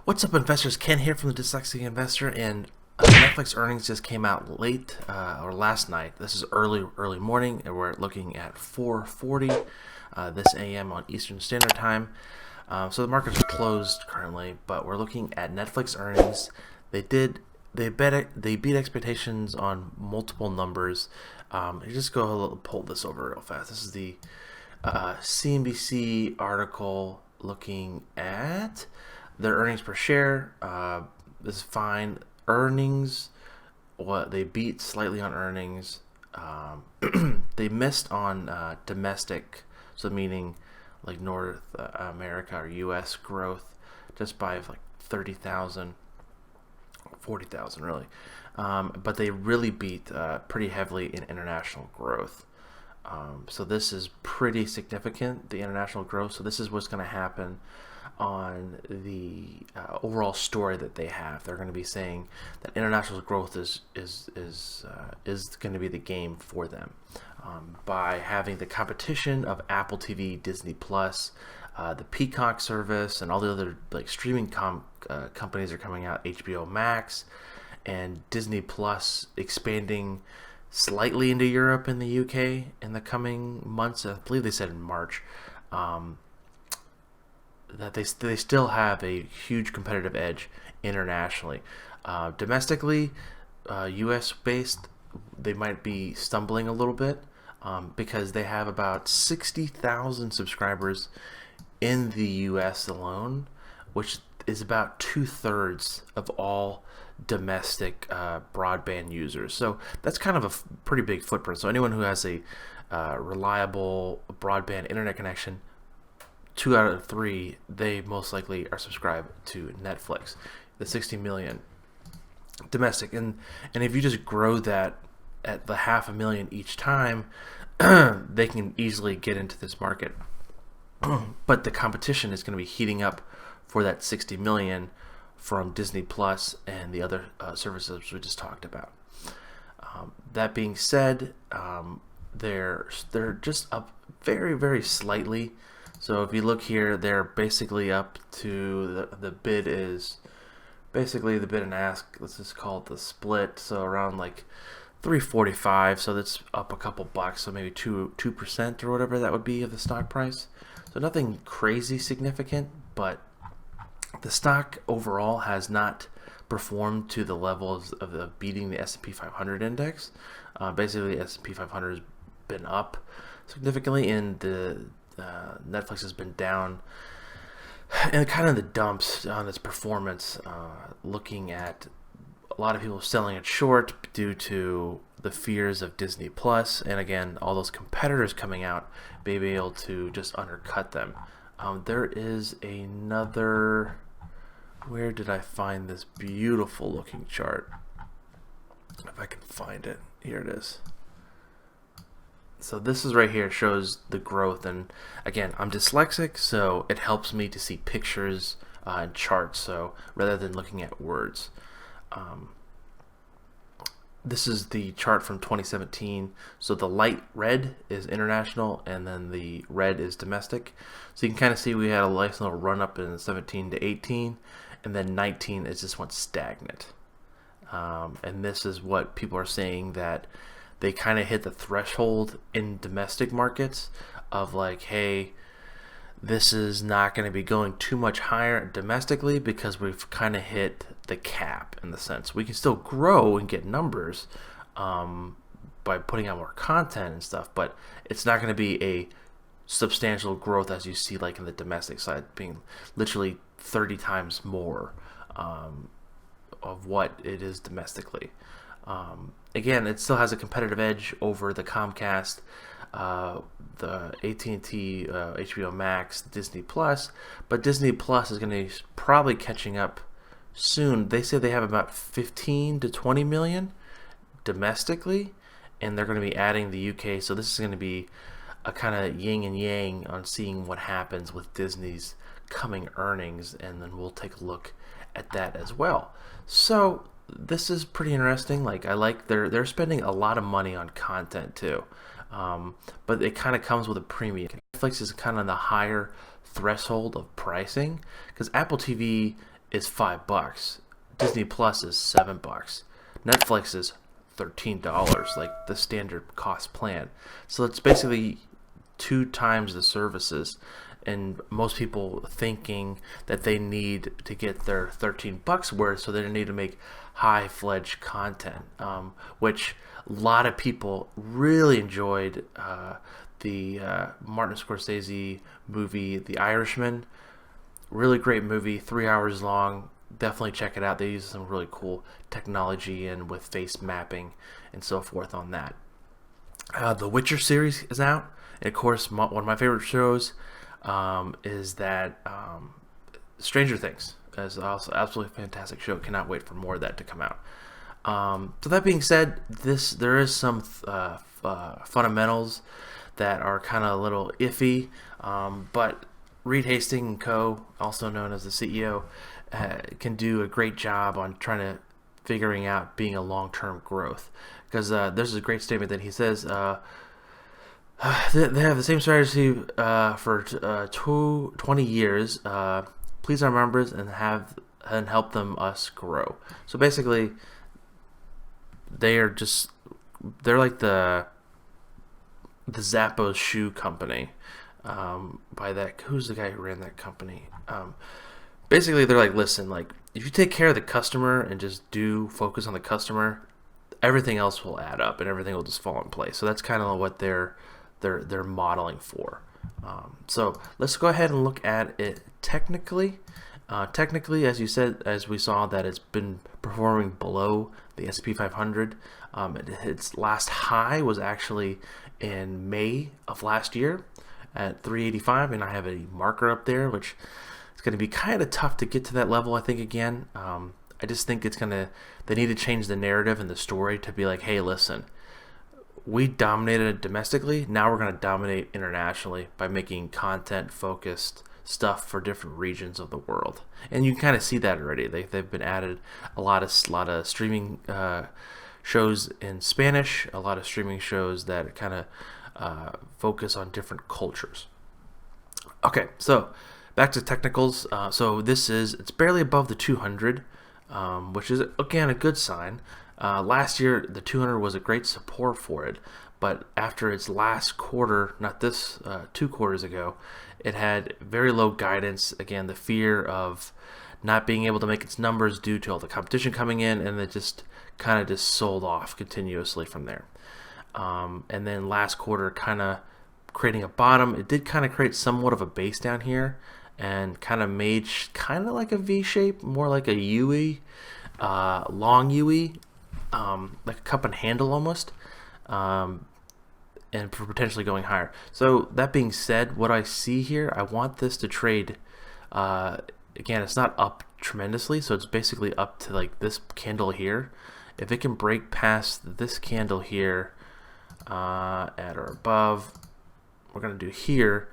What's up, investors? Ken here from the Dyslexic Investor, and Netflix earnings just came out late or last night. This is early morning, and we're looking at 4:40 this a.m. on Eastern Standard Time. So the markets are closed currently, but we're looking at Netflix earnings. They beat expectations on multiple numbers. Just pull this over real fast. This is the CNBC article looking at their earnings per share. This is fine. Earnings, they beat slightly on earnings. They missed on domestic, so meaning like North America or U.S. growth, just by like 30,000, 40,000 really. But they really beat pretty heavily in international growth. So this is pretty significant, the international growth. So this is what's going to happen on the overall story that they have. They're going to be saying that international growth is going to be the game for them by having the competition of Apple TV, Disney Plus, the Peacock service, and all the other like streaming companies are coming out. HBO Max and Disney Plus expanding slightly into Europe and the UK in the coming months. I believe they said in March. That they still have a huge competitive edge internationally. Domestically, U.S. based, they might be stumbling a little bit because they have about 60,000 subscribers in the U.S. alone, which is about 2/3 of all domestic broadband users. So that's kind of a pretty big footprint. So anyone who has a reliable broadband internet connection, 2 out of 3, they most likely are subscribed to Netflix. The 60 million domestic, and if you just grow that at the 500,000 each time, they can easily get into this market. But the competition is going to be heating up for that 60 million from Disney Plus and the other services we just talked about. That being said, they're just up very, very slightly. So if you look here, they're basically up to the bid is basically the bid and ask. Let's just call it the split. So around like 345. So that's up a couple bucks. So maybe 2% or whatever that would be of the stock price. So nothing crazy significant, but the stock overall has not performed to the levels of beating the S&P 500 index. Basically, the S&P 500 has been up significantly, and the Netflix has been down and kind of the dumps on its performance, looking at a lot of people selling it short due to the fears of Disney Plus, and again, all those competitors coming out may be able to just undercut them. There is another, where did I find this beautiful looking chart? If I can find it, here it is. So this is right here, shows the growth, and again, I'm dyslexic, so it helps me to see pictures and charts, so rather than looking at words. This is the chart from 2017. So the light red is international, and then the red is domestic. So you can kind of see we had a nice little run up in 17 to 18, and then 19 is just went stagnant. And this is what people are saying, that they kind of hit the threshold in domestic markets of like, hey, this is not going to be going too much higher domestically because we've kind of hit the cap, in the sense we can still grow and get numbers by putting out more content and stuff, but it's not going to be a substantial growth as you see like in the domestic side, being literally 30 times more of what it is domestically. Again, it still has a competitive edge over the Comcast, the AT&T, HBO Max, Disney Plus, but Disney Plus is going to probably catching up soon. They say they have about 15 to 20 million domestically, and they're going to be adding the UK. So this is going to be a kind of yin and yang on seeing what happens with Disney's coming earnings, and then we'll take a look at that as well. So this is pretty interesting. Like, I like they're spending a lot of money on content too, but it kind of comes with a premium. Netflix is kind of the higher threshold of pricing, because Apple TV is $5. Disney Plus is $7. Netflix is $13, like the standard cost plan. So it's basically 2 times the services, and most people thinking that they need to get their $13 worth, so they need to make high-fledged content, which a lot of people really enjoyed. The Martin Scorsese movie, The Irishman, really great movie, 3 hours long. Definitely check it out. They use some really cool technology and with face mapping and so forth on that. The Witcher series is out. And of course, one of my favorite shows is that Stranger Things is also absolutely fantastic show. Cannot wait for more of that to come out. So that being said, there is some fundamentals that are kind of a little iffy, but Reed Hastings and Co., also known as the CEO, can do a great job on trying to figuring out being a long-term growth. Because there's a great statement that he says they have the same strategy for 20 years. Please our members and help us grow. So basically, they're like the Zappos shoe company. By that, who's the guy who ran that company? Basically, they're like, listen, like if you take care of the customer and just focus on the customer, everything else will add up and everything will just fall in place. So that's kind of what they're modeling for. So let's go ahead and look at it technically. Technically, as we saw, that it's been performing below the S&P 500. Its last high was actually in May of last year at 385, and I have a marker up there, which is going to be kind of tough to get to that level, I think, again. I just think they need to change the narrative and the story to be like, hey, listen, we dominated domestically, now we're going to dominate internationally by making content-focused stuff for different regions of the world. And you can kind of see that already. They've been added a lot of streaming shows in Spanish, a lot of streaming shows that kind of focus on different cultures. Okay, so back to technicals. So it's barely above the 200, which is again a good sign. Last year the 200 was a great support for it, but after its last quarter, not this 2 quarters ago, it had very low guidance. Again, the fear of not being able to make its numbers due to all the competition coming in, and it just kind of just sold off continuously from there. And then last quarter, kind of creating a bottom. It did kind of create somewhat of a base down here, and kind of made kind of like a V shape, more like a UE, long UE, like a cup and handle almost, and for potentially going higher. So that being said, what I see here, I want this to trade. Again, it's not up tremendously, so it's basically up to like this candle here. If it can break past this candle here at or above, we're gonna do here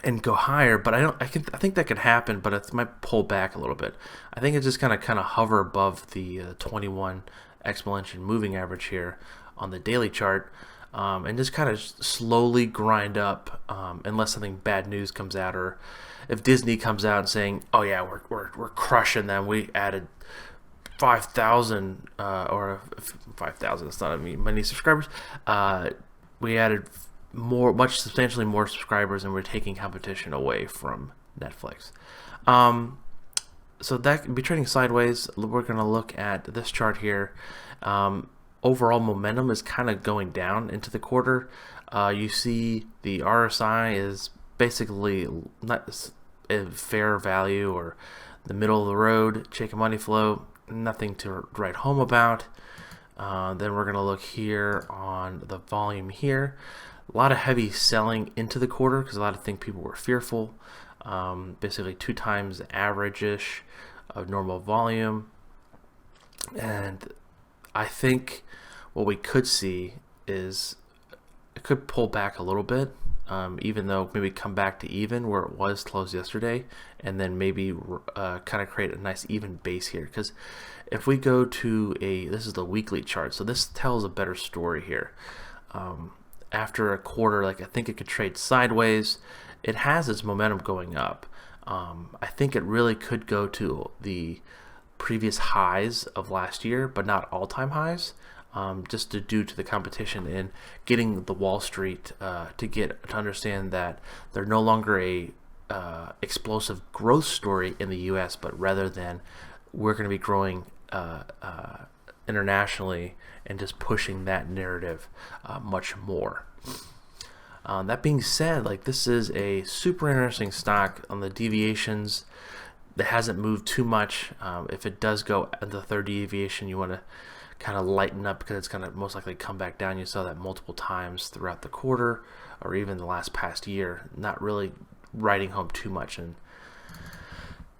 and go higher. But I think that could happen, but it might pull back a little bit. I think it's just kind of hover above the 21 exponential moving average here on the daily chart, and just kind of slowly grind up, unless something bad news comes out, or if Disney comes out and saying, "Oh yeah, we're crushing them. We added 5,000 or 5,000. It's not many subscribers. We added much substantially more subscribers, and we're taking competition away from Netflix." So that could be trading sideways. We're going to look at this chart here. Overall momentum is kind of going down into the quarter. You see the RSI is basically not a fair value or the middle of the road. Chicken money flow, nothing to write home about. Then we're going to look here on the volume here. A lot of heavy selling into the quarter because a lot of people were fearful. Basically 2 times average-ish of normal volume. And I think what we could see is it could pull back a little bit, even though maybe come back to even where it was closed yesterday, and then maybe kind of create a nice even base here. Because if we go to this is the weekly chart, so this tells a better story here. After a quarter, like I think it could trade sideways. It has its momentum going up. I think it really could go to the previous highs of last year, but not all-time highs, just due to the competition and getting the Wall Street to understand that they're no longer a explosive growth story in the U.S., but rather than we're going to be growing internationally and just pushing that narrative much more. That being said, like, this is a super interesting stock on the deviations that hasn't moved too much. If it does go at the third deviation, you want to kind of lighten up because it's going to most likely come back down. You saw that multiple times throughout the quarter or even the last past year, not really riding home too much and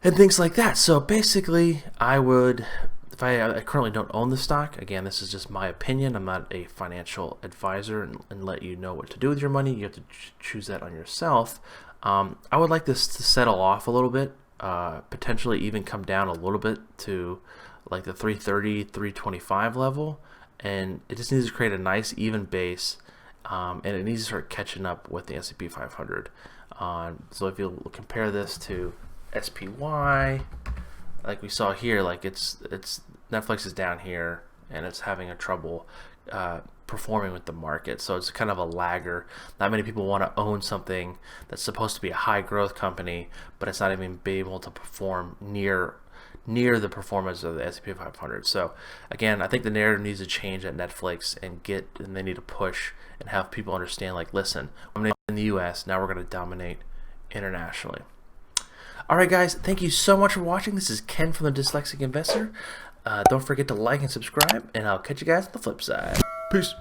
things like that. So basically, I would, if I currently don't own the stock, again, this is just my opinion. I'm not a financial advisor and let you know what to do with your money. You have to choose that on yourself. I would like this to settle off a little bit, potentially even come down a little bit to like the 330, 325 level, and it just needs to create a nice even base, and it needs to start catching up with the S&P 500. So if you compare this to SPY, like we saw here, like it's Netflix is down here and it's having a trouble performing with the market, so it's kind of a lagger. Not many people want to own something that's supposed to be a high growth company, but it's not even be able to perform near the performance of the S&P 500. So again, I think the narrative needs to change at Netflix and they need to push and have people understand, like, listen, I'm in the US, now we're going to dominate internationally. Alright guys, thank you so much for watching. This is Ken from the Dyslexic Investor. Don't forget to like and subscribe, and I'll catch you guys on the flip side. Peace.